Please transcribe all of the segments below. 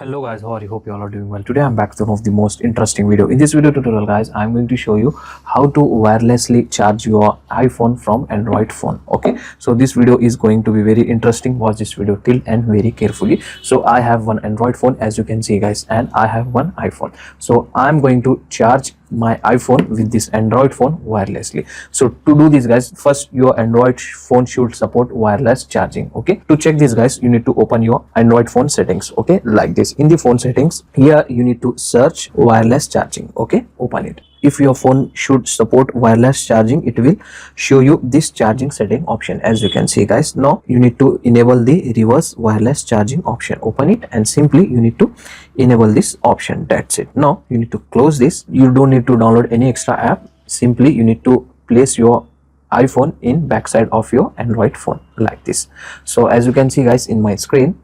Hello guys, how are you? Hope you all are doing well. Today I'm back with one of the most interesting video. In this video tutorial guys, I'm going to show you how to wirelessly charge your iPhone from Android phone. Okay, so this video is going to be very interesting. Watch this video till end very carefully. So I have one Android phone, as you can see guys, and I have one iPhone. So I'm going to charge my iPhone with this Android phone wirelessly. So to do this guys, first your Android phone should support wireless charging. Okay, to check this guys, you need to open your Android phone settings. Okay, like this. In the phone settings, here you need to search wireless charging. Okay, open it. If your phone should support wireless charging, it will show you this charging setting option, as you can see guys. Now you need to enable the reverse wireless charging option. Open it and simply you need to enable this option. That's it. Now you need to close this. You don't need to download any extra app. Simply you need to place your iPhone in backside of your Android phone like this. So as you can see guys, in my screen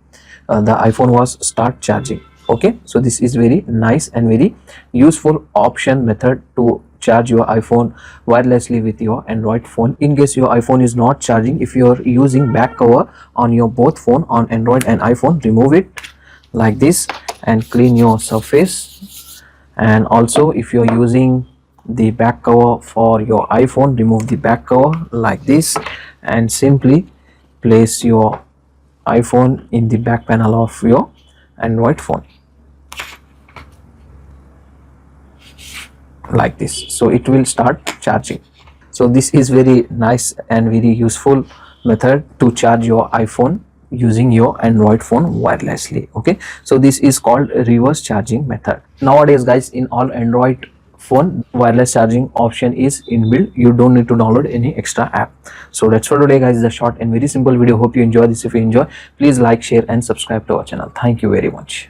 the iPhone was start charging. Okay, so this is very nice and very useful option method to charge your iPhone wirelessly with your Android phone. In case your iPhone is not charging, if you are using back cover on your both phone, on Android and iPhone, remove it like this and clean your surface. And also if you are using the back cover for your iPhone, remove the back cover like this and simply place your iPhone in the back panel of your Android phone like this. So it will start charging. So this is very nice and very useful method to charge your iPhone using your Android phone wirelessly. Okay, so this is called reverse charging method. Nowadays guys, in all Android phone, wireless charging option is inbuilt. You don't need to download any extra app. So that's for today guys, the short and very simple video. Hope you enjoy this. If you enjoy, please like, share and subscribe to our channel. Thank you very much.